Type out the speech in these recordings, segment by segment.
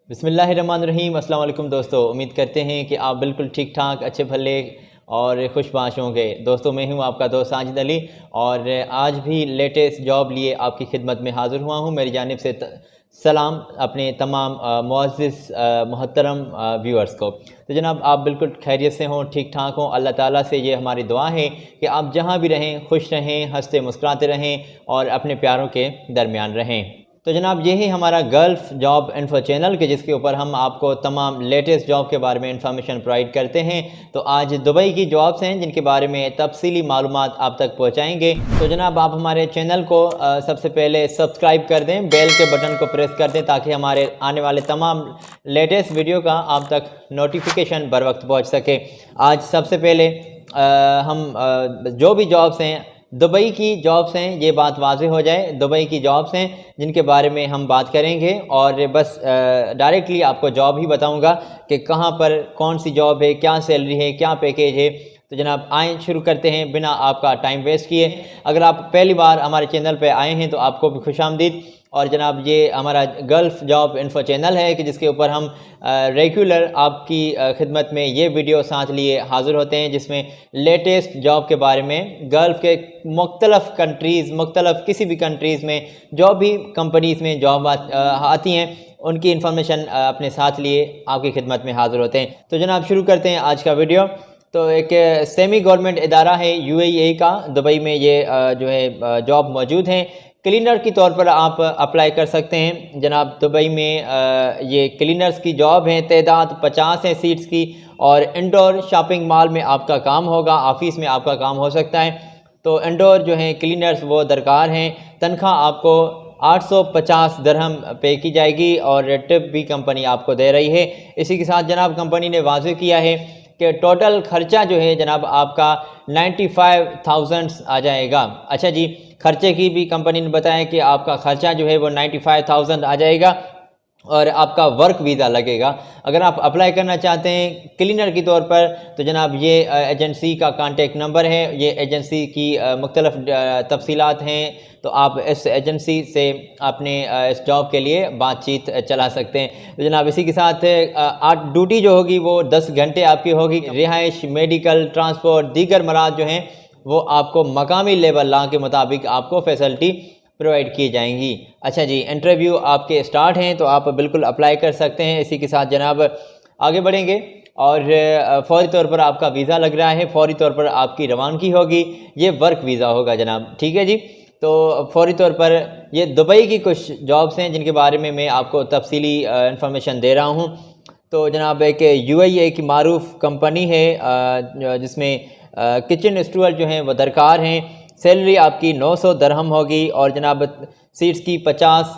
बिस्मिल्लाहिर्रहमानिर्रहीम। अस्सलाम वालेकुम दोस्तों, उम्मीद करते हैं कि आप बिल्कुल ठीक ठाक, अच्छे भले और खुशबाश होंगे। दोस्तों, मैं हूं आपका दोस्त साजिद अली और आज भी लेटेस्ट जॉब लिए आपकी खिदमत में हाज़िर हुआ हूं। मेरी जानिब से सलाम अपने तमाम मुअज़्ज़िज़ मोहतरम व्यूअर्स को। तो जनाब, आप बिल्कुल खैरियत से हों, ठीक ठाक हों। अल्लाह ताला से ये हमारी दुआ है कि आप जहां भी रहें खुश रहें, हंसते मुस्कुराते रहें और अपने प्यारों के दरमियान रहें। तो जनाब, ये है हमारा गल्फ़ जॉब इन्फो चैनल के जिसके ऊपर हम आपको तमाम लेटेस्ट जॉब के बारे में इंफॉर्मेशन प्रोवाइड करते हैं। तो आज दुबई की जॉब्स हैं जिनके बारे में तफसीली मालूमात आप तक पहुंचाएंगे। तो जनाब, आप हमारे चैनल को सबसे पहले सब्सक्राइब कर दें, बेल के बटन को प्रेस कर दें ताकि हमारे आने वाले तमाम लेटेस्ट वीडियो का आप तक नोटिफिकेशन बर वक्त पहुँच सके। आज सबसे पहले हम जो भी जॉब्स हैं दुबई की जॉब्स हैं, ये बात वाज़ेह हो जाए, दुबई की जॉब्स हैं जिनके बारे में हम बात करेंगे और बस डायरेक्टली आपको जॉब ही बताऊंगा कि कहाँ पर कौन सी जॉब है, क्या सैलरी है, क्या पैकेज है। तो जनाब, आए शुरू करते हैं बिना आपका टाइम वेस्ट किए। अगर आप पहली बार हमारे चैनल पे आए हैं तो आपको भी खुशामदीद। और जनाब, ये हमारा गल्फ़ जॉब इन्फो चैनल है कि जिसके ऊपर हम रेगुलर आपकी खिदमत में ये वीडियो साथ लिए हाज़िर होते हैं जिसमें लेटेस्ट जॉब के बारे में गल्फ़ के मुख्तलफ़ कंट्रीज़, मुख्तलफ़ किसी भी कंट्रीज़ में जो भी कंपनीज़ में जॉब आती हैं उनकी इन्फॉर्मेशन अपने साथ लिए आपकी खिदमत में हाज़िर होते हैं। तो जनाब, शुरू करते हैं आज का वीडियो। तो एक सेमी गवर्नमेंट इदारा है UAE का, दुबई में ये जो है जॉब मौजूद हैं। क्लीनर के तौर पर आप अप्लाई कर सकते हैं। जनाब, दुबई में ये क्लीनर्स की जॉब है, तादाद 50 है सीट्स की और इंडोर शॉपिंग मॉल में आपका काम होगा, ऑफिस में आपका काम हो सकता है। तो इंडोर जो हैं क्लीनर्स वो दरकार हैं। तनख्वाह आपको 850 दिरहम पे की जाएगी और टिप भी कंपनी आपको दे रही है। इसी के साथ जनाब, कंपनी ने वाज़ेह किया है कि टोटल ख़र्चा जो है जनाब आपका 95,000 आ जाएगा। अच्छा जी, खर्चे की भी कंपनी ने बताया कि आपका ख़र्चा जो है वो 95,000 आ जाएगा और आपका वर्क वीज़ा लगेगा। अगर आप अप्लाई करना चाहते हैं क्लीनर के तौर पर तो जनाब, ये एजेंसी का कांटेक्ट नंबर है, ये एजेंसी की मुख्तलिफ़ तफसीलात हैं। तो आप इस एजेंसी से अपने इस जॉब के लिए बातचीत चला सकते हैं। तो जनाब, इसी के साथ ड्यूटी जो होगी वो 10 घंटे आपकी होगी। रिहाइश, मेडिकल, ट्रांसपोर्ट, दीगर मराद जो हैं वो आपको मकामी लेवल लॉ के मुताबिक आपको फैसिलिटी प्रोवाइड की जाएंगी। अच्छा जी, इंटरव्यू आपके स्टार्ट हैं तो आप बिल्कुल अप्लाई कर सकते हैं। इसी के साथ जनाब आगे बढ़ेंगे और फ़ौरी तौर पर आपका वीज़ा लग रहा है, फ़ौरी तौर पर आपकी रवानगी होगी। ये वर्क वीज़ा होगा जनाब, ठीक है जी। तो फ़ौरी तौर पर ये दुबई की कुछ जॉब्स हैं जिनके बारे में मैं आपको तफसीली इंफॉर्मेशन दे रहा हूँ। तो जनाब, एक UAE की मारूफ कंपनी है जिसमें किचन स्टूअर्ड जो हैं वो दरकार हैं। सैलरी आपकी 900 दिरहम होगी और जनाब सीट्स की 50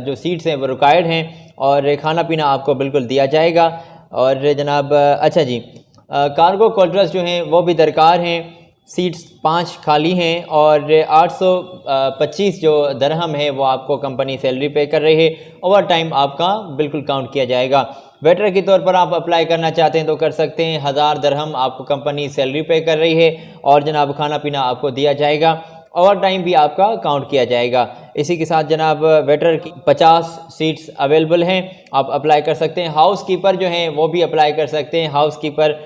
जो सीट्स हैं वो रिक्वायर्ड हैं और खाना पीना आपको बिल्कुल दिया जाएगा। और जनाब अच्छा जी, कार्गो क्वार्टर्स जो हैं वो भी दरकार हैं। सीट्स 5 खाली हैं और 825 जो दिरहम है वो आपको कंपनी सैलरी पे कर रही है। ओवर टाइम आपका बिल्कुल काउंट किया जाएगा। वेटर के तौर पर आप अप्लाई करना चाहते हैं तो कर सकते हैं। 1000 दिरहम आपको कंपनी सैलरी पे कर रही है और जनाब खाना पीना आपको दिया जाएगा। ओवर टाइम भी आपका काउंट किया जाएगा। इसी के साथ जनाब वेटर की 50 सीट्स अवेलेबल हैं, आप अप्लाई कर सकते हैं। हाउस कीपर जो हैं वो भी अप्लाई कर सकते हैं। हाउस कीपर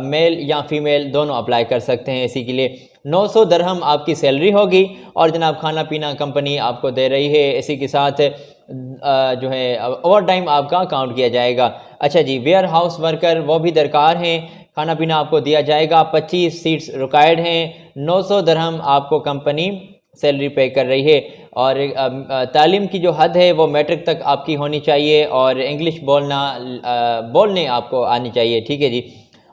मेल या फीमेल दोनों अप्लाई कर सकते हैं। इसी के लिए 900 दिरहम आपकी सैलरी होगी और जनाब खाना पीना कंपनी आपको दे रही है। इसी के साथ जो है ओवर टाइम आपका काउंट किया जाएगा। अच्छा जी, वेयर हाउस वर्कर वो भी दरकार हैं, खाना पीना आपको दिया जाएगा। 25 सीट्स रिक्वायर्ड हैं। 900 दिरहम आपको कंपनी सैलरी पे कर रही है और तालीम की जो हद है वो मैट्रिक तक आपकी होनी चाहिए और इंग्लिश बोलने आपको आनी चाहिए, ठीक है जी।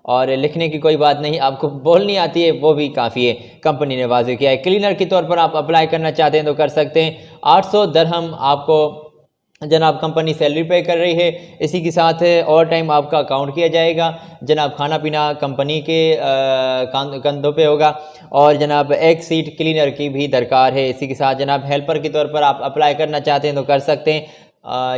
और लिखने की कोई बात नहीं, आपको बोलनी आती है वो भी काफ़ी है, कंपनी ने वाज़ेह किया है। क्लीनर के तौर पर आप अप्लाई करना चाहते हैं तो कर सकते हैं। 800 दिरहम आपको जनाब कंपनी सैलरी पे कर रही है। इसी के साथ ओवर टाइम आपका काउंट किया जाएगा। जनाब खाना पीना कंपनी के कंधों पे होगा और जनाब एक सीट क्लीनर की भी दरकार है। इसी के साथ जनाब हेल्पर के तौर पर आप अप्लाई करना चाहते हैं तो कर सकते हैं।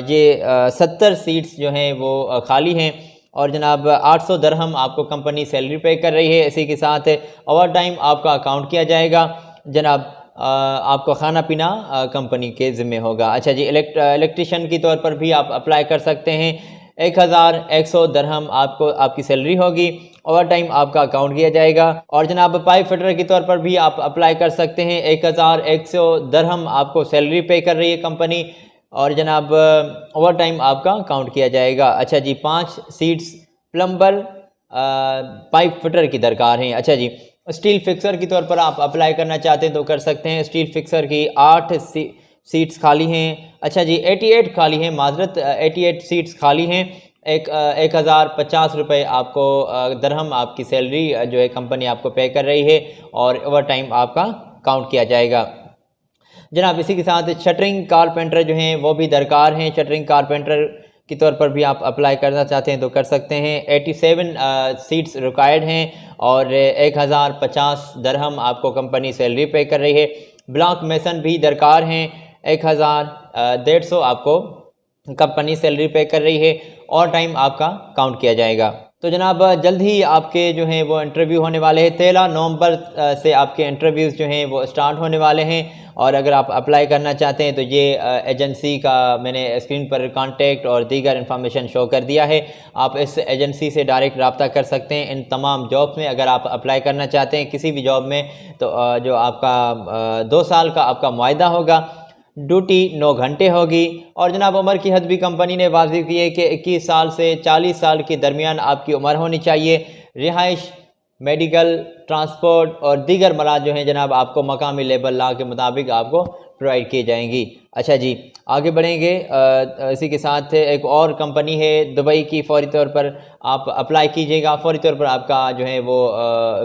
ये 70 सीट्स जो हैं वो खाली हैं और जनाब 800 दिरहम आपको कंपनी सैलरी पे कर रही है। इसी के साथ ओवर टाइम आपका काउंट किया जाएगा। जनाब आपको खाना पीना कंपनी के ज़िम्मे होगा। अच्छा जी, इलेक्ट्रिशियन के तौर पर भी आप अप्लाई कर सकते हैं। 1100 दरहम आपको आपकी सैलरी होगी। ओवर टाइम आपका अकाउंट किया जाएगा। और जनाब पाइप फिटर के तौर पर भी आप अप्लाई कर सकते हैं। 1100 दरहम आपको सैलरी पे कर रही है कंपनी, और जनाब ओवर टाइम आपका काउंट किया जाएगा। अच्छा जी, 5 सीट्स प्लम्बर पाइप फिटर की दरकार हैं। अच्छा जी, स्टील फिक्सर के तौर पर आप अप्लाई करना चाहते हैं तो कर सकते हैं। स्टील फिक्सर की 8 सीट्स खाली हैं। अच्छा जी, 88 खाली हैं, माजरत 88 सीट्स खाली हैं। 1050 रुपये आपको दरहम आपकी सैलरी जो है कंपनी आपको पे कर रही है, और ओवर टाइम आपका काउंट किया जाएगा। जनाब इसी के साथ शटरिंग कारपेंटर जो हैं वो भी दरकार हैं। शटरिंग कारपेंटर के तौर पर भी आप अप्लाई करना चाहते हैं तो कर सकते हैं। 87 सीट्स रिक्वायर्ड हैं, और 1050 दरहम आपको कंपनी सैलरी पे कर रही है। ब्लॉक मेसन भी दरकार हैं, 1150 आपको कंपनी सैलरी पे कर रही है, और टाइम आपका काउंट किया जाएगा। तो जनाब जल्द ही आपके जो हैं वो इंटरव्यू होने वाले हैं। 13 नवंबर से आपके इंटरव्यूज़ जो हैं वो स्टार्ट होने वाले हैं। और अगर आप अप्लाई करना चाहते हैं तो ये एजेंसी का मैंने स्क्रीन पर कांटेक्ट और दीगर इन्फॉर्मेशन शो कर दिया है। आप इस एजेंसी से डायरेक्ट रब्ता कर सकते हैं इन तमाम जॉब्स में। अगर आप अप्लाई करना चाहते हैं किसी भी जॉब में, तो जो आपका 2 साल का आपका मुआहदा होगा, ड्यूटी 9 घंटे होगी। और जनाब उम्र की हद भी कंपनी ने वाज़िब की है कि 21 साल से 40 साल के दरमियान आपकी उम्र होनी चाहिए। रिहाइश, मेडिकल, ट्रांसपोर्ट और दीगर मलाज जो हैं जनाब आपको मकामी लेबर लॉ के मुताबिक आपको प्रोवाइड की जाएंगी। अच्छा जी, आगे बढ़ेंगे। इसी के साथ एक और कंपनी है दुबई की, फ़ौरी तौर पर आप अप्लाई कीजिएगा। फ़ौरी तौर पर आपका जो है वो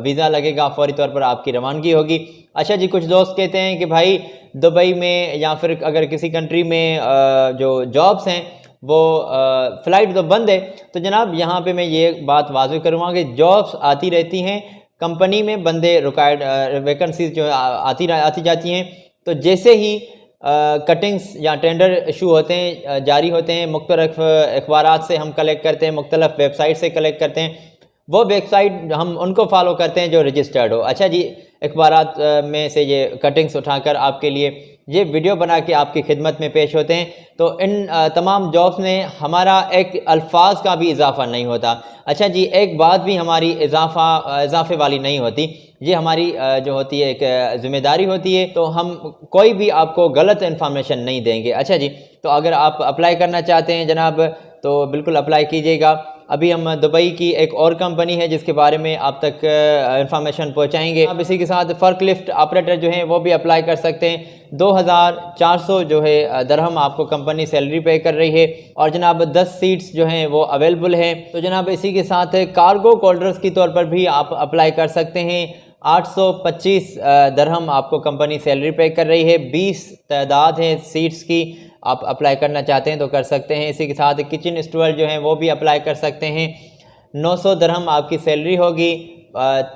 वीज़ा लगेगा, फ़ौरी तौर पर आपकी रवानगी होगी। अच्छा जी, कुछ दोस्त कहते हैं कि भाई दुबई में या फिर अगर किसी कंट्री में जो जॉब्स हैं वो फ़्लाइट तो बंद है। तो जनाब यहाँ पे मैं ये बात वाज़ेह करूँगा कि जॉब्स आती रहती हैं, कंपनी में बंदे रिक्वायर्ड वैकेंसीज जो आती जाती हैं। तो जैसे ही कटिंग्स या टेंडर इशू होते हैं, जारी होते हैं, मुख्तलिफ अखबारात से हम कलेक्ट करते हैं, मुख्तलिफ वेबसाइट से कलेक्ट करते हैं। वो वेबसाइट हम उनको फॉलो करते हैं जो रजिस्टर्ड हो। अच्छा जी, अखबारात में से ये कटिंग्स उठाकर आपके लिए ये वीडियो बना के आपकी खिदमत में पेश होते हैं। तो इन तमाम जॉब्स में हमारा एक अल्फाज का भी इजाफा नहीं होता। अच्छा जी, एक बात भी हमारी इजाफे वाली नहीं होती। ये हमारी जो होती है एक ज़िम्मेदारी होती है। तो हम कोई भी आपको गलत इन्फॉर्मेशन नहीं देंगे। अच्छा जी, तो अगर आप अप्लाई करना चाहते हैं जनाब तो बिल्कुल अप्लाई कीजिएगा। अभी हम दुबई की एक और कंपनी है जिसके बारे में आप तक इंफॉर्मेशन पहुंचाएंगे। अब इसी के साथ फ़र्कलिफ्ट ऑपरेटर जो हैं वो भी अप्लाई कर सकते हैं। 2400 जो है दरहम आपको कंपनी सैलरी पे कर रही है, और जनाब 10 सीट्स जो हैं वो अवेलेबल हैं। तो जनाब इसी के साथ कार्गो होल्डर्स की तौर पर भी आप अप्लाई कर सकते हैं। 825 दरहम आपको कंपनी सैलरी पे कर रही है। 20 तादाद है सीट्स की, आप अप्लाई करना चाहते हैं तो कर सकते हैं। इसी के साथ किचन स्टूवर्ड जो हैं वो भी अप्लाई कर सकते हैं। 900 दरहम आपकी सैलरी होगी।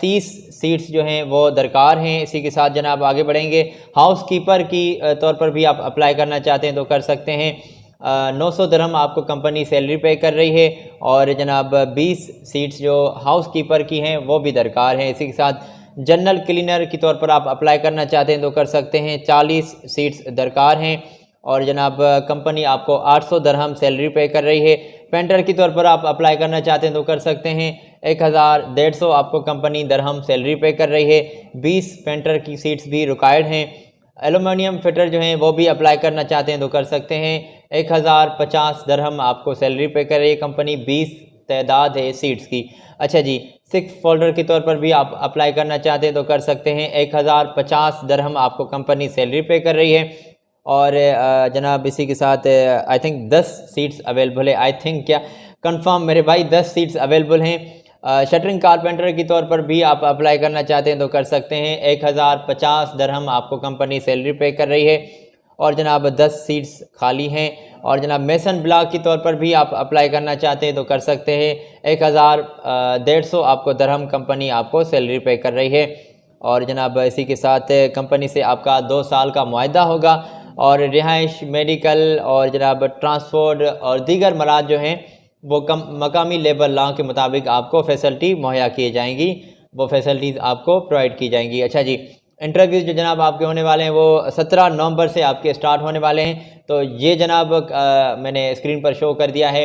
30 सीट्स जो हैं वो दरकार हैं। इसी के साथ जनाब आगे बढ़ेंगे। हाउस कीपर की तौर पर भी आप अप्लाई करना चाहते हैं तो कर सकते हैं। 900 दरहम आपको कंपनी सैलरी पे कर रही है, और जनाब 20 सीट्स जो हाउस कीपर की हैं वो भी दरकार हैं। इसी के साथ जनरल क्लीनर की तौर पर आप अप्लाई करना चाहते हैं तो कर सकते हैं। 40 सीट्स दरकार हैं, और जनाब कंपनी आपको 800 दरहम सैलरी पे कर रही है। पेंटर की तौर पर आप अप्लाई करना चाहते हैं तो कर सकते हैं। 1150 आपको कंपनी दरहम सैलरी पे कर रही है। 20 पेंटर की सीट्स भी रिक्वायर्ड हैं। एलुमिनियम फिटर जो हैं वो भी अप्लाई करना चाहते हैं तो कर सकते हैं। 1050 दरहम आपको सैलरी पे कर रही है कंपनी, 20 तादाद है सीट्स की। अच्छा जी, 6 फोल्डर के तौर पर भी आप अप्लाई करना चाहते हैं तो कर सकते हैं। 1050 दरहम आपको कंपनी सैलरी पे कर रही है, और जनाब इसी के साथ आई थिंक 10 सीट्स अवेलेबल है। आई थिंक क्या कंफर्म मेरे भाई 10 सीट्स अवेलेबल हैं। शटरिंग कारपेंटर की तौर पर भी आप अप्लाई करना चाहते हैं तो कर सकते हैं। 1050 दरहम आपको कंपनी सैलरी पे कर रही है, और जनाब 10 सीट्स खाली हैं। और जनाब मेसन ब्लॉक की तौर पर भी आप अप्लाई करना चाहते हैं तो कर सकते हैं। 1150 आपको दरहम कंपनी आपको सैलरी पे कर रही है, और जनाब इसी के साथ कंपनी से आपका 2 साल का मुआहदा होगा, और रिहाइश, मेडिकल और जनाब ट्रांसपोर्ट और दीगर मलाज जो हैं वो मकामी लेबर लॉ के मुताबिक आपको फैसिलिटी मुहैया की जाएंगी, वो फैसिलिटीज़ आपको प्रोवाइड की जाएंगी। अच्छा जी, इंटरव्यूज़ जो जनाब आपके होने वाले हैं वो 17 नवंबर से आपके स्टार्ट होने वाले हैं। तो ये जनाब मैंने स्क्रीन पर शो कर दिया है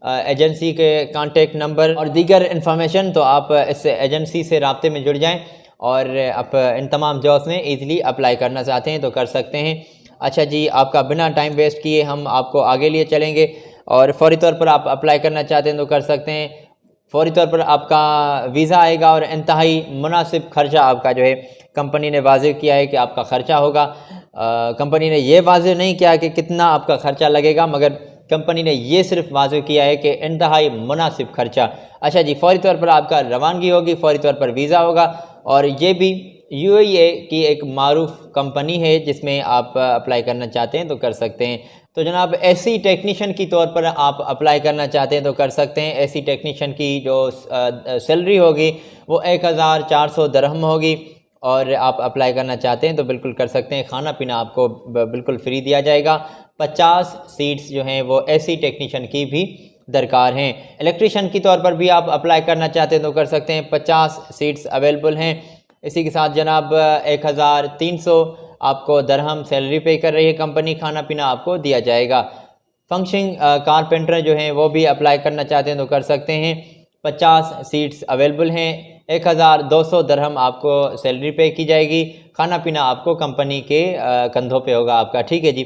एजेंसी के कांटेक्ट नंबर और दीगर इन्फॉर्मेशन। तो आप इस एजेंसी से राब्ते में जुड़ जाएं और आप इन तमाम जॉब्स में ईज़िली अप्लाई करना चाहते हैं तो कर सकते हैं। अच्छा जी, आपका बिना टाइम वेस्ट किए हम आपको आगे लिए चलेंगे और फौरी तौर पर आप अप्लाई करना चाहते हैं तो कर सकते हैं। फौरी तौर पर आपका वीज़ा आएगा और इंतहाई मुनासिब खर्चा आपका जो है कंपनी ने वाज़ेह किया है कि आपका ख़र्चा होगा। कंपनी ने ये वाज़ेह नहीं किया कि कितना आपका ख़र्चा लगेगा, मगर कंपनी ने ये सिर्फ वाज़ेह किया है कि इंतहाई मुनासिब खर्चा। अच्छा जी, फौरी तौर पर आपका रवानगी होगी, फौरी तौर पर वीज़ा होगा और ये भी UAE की एक मारूफ कंपनी है जिसमें आप अप्लाई करना चाहते हैं तो कर सकते हैं। तो जनाब एसी टेक्नीशियन की तौर पर आप अप्लाई करना चाहते हैं तो कर सकते हैं। एसी टेक्नीशियन की जो सैलरी होगी वो 1400 दरहम होगी और आप अप्लाई करना चाहते हैं तो बिल्कुल कर सकते हैं। खाना पीना आपको बिल्कुल फ्री दिया जाएगा। 50 सीट्स जो हैं वो एसी टेक्नीशियन की भी दरकार हैं। इलेक्ट्रीशियन की तौर पर भी आप अप्लाई करना चाहते हैं तो कर सकते हैं। 50 सीट्स अवेलेबल हैं। इसी के साथ जनाब 1300 आपको दरहम सैलरी पे कर रही है कंपनी। खाना पीना आपको दिया जाएगा। फंक्शनिंग कारपेंटर जो हैं वो भी अप्लाई करना चाहते हैं तो कर सकते हैं। 50 सीट्स अवेलेबल हैं। 1200 दरहम आपको सैलरी पे की जाएगी। खाना पीना आपको कंपनी के कंधों पे होगा आपका, ठीक है जी।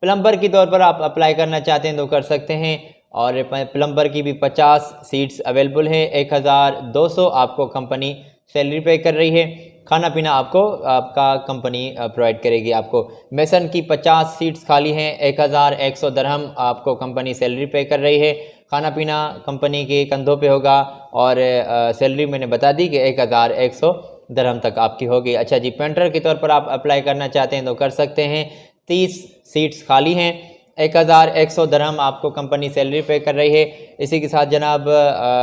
प्लम्बर की तौर पर आप अप्लाई करना चाहते हैं तो कर सकते हैं और प्लम्बर की भी 50 सीट्स अवेलेबल हैं। 1200 आपको कंपनी सैलरी पे कर रही है। खाना पीना आपका कंपनी प्रोवाइड करेगी आपको। मेसन की 50 सीट्स खाली हैं। 1100 दरहम आपको कंपनी सैलरी पे कर रही है। खाना पीना कंपनी के कंधों पे होगा और सैलरी मैंने बता दी कि 1100 दरहम तक आपकी होगी। अच्छा जी, पेंटर के तौर पर आप अप्लाई करना चाहते हैं तो कर सकते हैं। 30 सीट्स खाली हैं। 1100 दरहम आपको कंपनी सैलरी पे कर रही है। इसी के साथ जनाब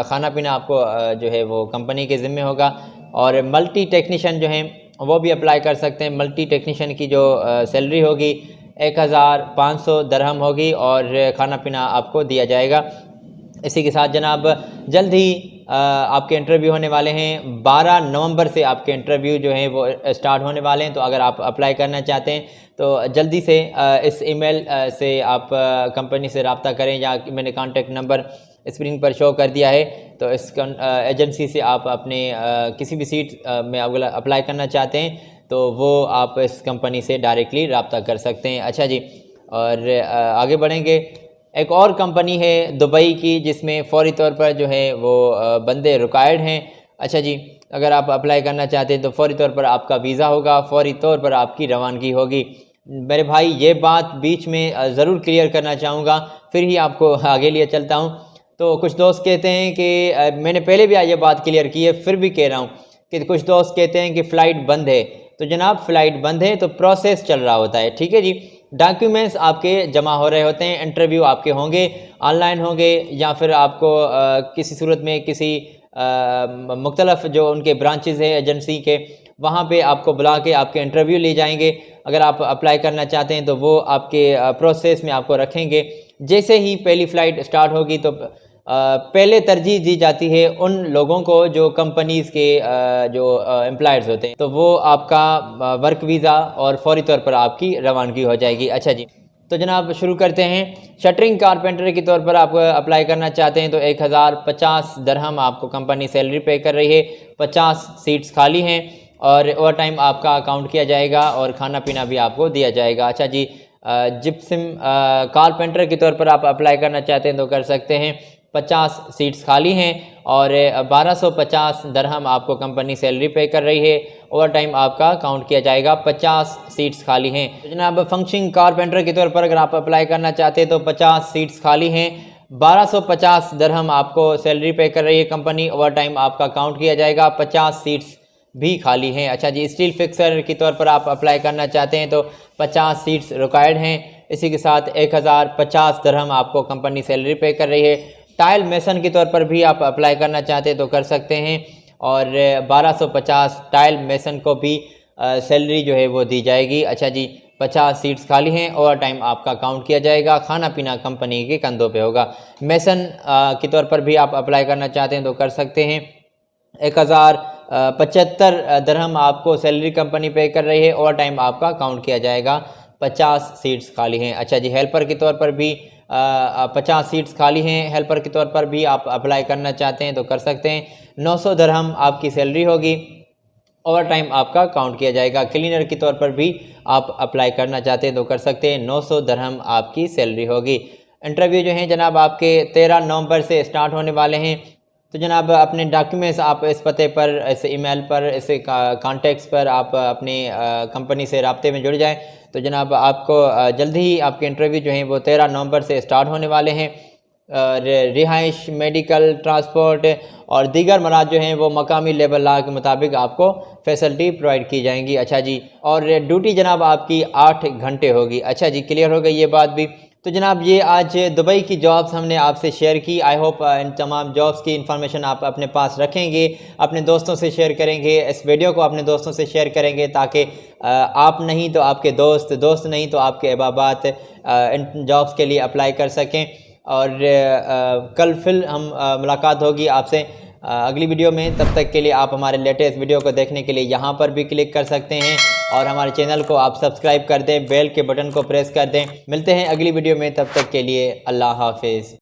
खाना पीना आपको जो है वो कंपनी के ज़िम्मे होगा। और मल्टी टेक्नीशियन जो हैं वो भी अप्लाई कर सकते हैं। मल्टी टेक्नीशियन की जो सैलरी होगी 1500 दरहम होगी और खाना पीना आपको दिया जाएगा। इसी के साथ जनाब जल्द ही आपके इंटरव्यू होने वाले हैं। 12 नवंबर से आपके इंटरव्यू जो हैं वो स्टार्ट होने वाले हैं। तो अगर आप अप्लाई करना चाहते हैं तो जल्दी से इस ईमेल से आप कंपनी से रब्ता करें या मैंने कांटेक्ट नंबर स्क्रीन पर शो कर दिया है। तो इस एजेंसी से आप अपने किसी भी सीट में अगर अप्लाई करना चाहते हैं तो वो आप इस कंपनी से डायरेक्टली रब्ता कर सकते हैं। अच्छा जी, और आगे बढ़ेंगे। एक और कंपनी है दुबई की जिसमें फ़ौरी तौर पर जो है वो बंदे रिक्वायर्ड हैं। अच्छा जी, अगर आप अप्लाई करना चाहते हैं तो फ़ौरी तौर पर आपका वीज़ा होगा, फ़ौरी तौर पर आपकी रवानगी होगी। मेरे भाई ये बात बीच में ज़रूर क्लियर करना चाहूँगा, फिर ही आपको आगे लिए चलता हूँ। तो कुछ दोस्त कहते हैं कि मैंने पहले भी ये बात क्लियर की है, फिर भी कह रहा हूँ कि कुछ दोस्त कहते हैं कि फ़्लाइट बंद है। तो जनाब फ़्लाइट बंद है तो प्रोसेस चल रहा होता है, ठीक है जी। डॉक्यूमेंट्स आपके जमा हो रहे होते हैं। इंटरव्यू आपके होंगे, ऑनलाइन होंगे या फिर आपको किसी सूरत में किसी मुख्तलफ जो उनके ब्रांचेज़ हैं एजेंसी के, वहाँ पे आपको बुला के आपके इंटरव्यू ले जाएंगे। अगर आप अप्लाई करना चाहते हैं तो वो आपके प्रोसेस में आपको रखेंगे। जैसे ही पहली फ़्लाइट स्टार्ट होगी तो पहले तरजीह दी जाती है उन लोगों को जो कंपनीज़ के जो एम्प्लॉयर्स होते हैं, तो वो आपका वर्क वीज़ा और फौरी तौर पर आपकी रवानगी हो जाएगी। अच्छा जी, तो जनाब शुरू करते हैं। शटरिंग कारपेंटर के तौर पर आप अप्लाई करना चाहते हैं तो 1050 दरहम आपको कंपनी सैलरी पे कर रही है। 50 सीट्स खाली हैं और ओवर टाइम आपका अकाउंट किया जाएगा और खाना पीना भी आपको दिया जाएगा। अच्छा जी, जिप्सम कारपेंटर के तौर पर आप अप्लाई करना चाहते हैं तो कर सकते हैं। 50 सीट्स खाली हैं और 1250 दरहम आपको कंपनी सैलरी पे कर रही है। ओवर टाइम आपका काउंट किया जाएगा। 50 सीट्स खाली हैं। तो जनाब फंक्शनिंग कारपेंटर के तौर पर अगर आप अप्लाई करना चाहते हैं तो 50 सीट्स खाली हैं। 1250 दरहम आपको सैलरी पे कर रही है कंपनी। ओवर टाइम आपका काउंट किया जाएगा। 50 सीट्स भी खाली हैं। अच्छा जी, स्टील फिक्सर की तौर पर आप अप्लाई करना चाहते हैं तो 50 सीट्स रिक्वायर्ड हैं। इसी के साथ 1050 दरहम आपको कंपनी सैलरी पे कर रही है। टाइल मेसन के तौर पर भी आप अप्लाई करना चाहते हैं तो कर सकते हैं और 1250 टाइल मेसन को भी सैलरी जो है वो दी जाएगी। अच्छा जी, 50 सीट्स खाली हैं। ओवर टाइम आपका काउंट किया जाएगा। खाना पीना कंपनी के कंधों पे होगा। मेसन के तौर पर भी आप अप्लाई करना चाहते हैं तो कर सकते हैं। 75 दिरहम आपको सैलरी कंपनी पे कर रही है। ओवर टाइम आपका काउंट किया जाएगा। 50 सीट्स खाली हैं। अच्छा जी, हेल्पर के तौर पर भी 50 सीट्स खाली हैं। हेल्पर के तौर पर भी आप अप्लाई करना चाहते हैं तो कर सकते हैं। 900 दिरहम आपकी सैलरी होगी। ओवर टाइम आपका काउंट किया जाएगा। क्लीनर के तौर पर भी आप अप्लाई करना चाहते हैं तो कर सकते हैं। 900 दिरहम आपकी सैलरी होगी। इंटरव्यू जो है जनाब आपके 13 नवंबर से स्टार्ट होने वाले हैं। तो जनाब अपने डॉक्यूमेंट्स आप इस पते पर, इस ईमेल पर, इस कॉन्टेक्ट्स पर आप अपनी कंपनी से राब्ते में जुड़ जाएं। तो जनाब आपको जल्दी ही आपके इंटरव्यू जो हैं वो 13 नवंबर से स्टार्ट होने वाले हैं। रिहाइश, मेडिकल, ट्रांसपोर्ट और दीगर मराद जो हैं वो मकामी लेबर लॉ के मुताबिक आपको फैसिलिटी प्रोवाइड की जाएंगी। अच्छा जी, और ड्यूटी जनाब आपकी 8 घंटे होगी। अच्छा जी, क्लियर हो गई ये बात भी। तो जनाब ये आज दुबई की जॉब्स हमने आपसे शेयर की। आई होप इन तमाम जॉब्स की इंफॉर्मेशन आप अपने पास रखेंगे, अपने दोस्तों से शेयर करेंगे, इस वीडियो को अपने दोस्तों से शेयर करेंगे ताकि आप नहीं तो आपके दोस्त, दोस्त नहीं तो आपके अहबाबात इन जॉब्स के लिए अप्लाई कर सकें। और कल फिर हम मुलाकात होगी आपसे अगली वीडियो में। तब तक के लिए आप हमारे लेटेस्ट वीडियो को देखने के लिए यहाँ पर भी क्लिक कर सकते हैं और हमारे चैनल को आप सब्सक्राइब कर दें, बेल के बटन को प्रेस कर दें। मिलते हैं अगली वीडियो में, तब तक के लिए अल्लाह हाफिज़।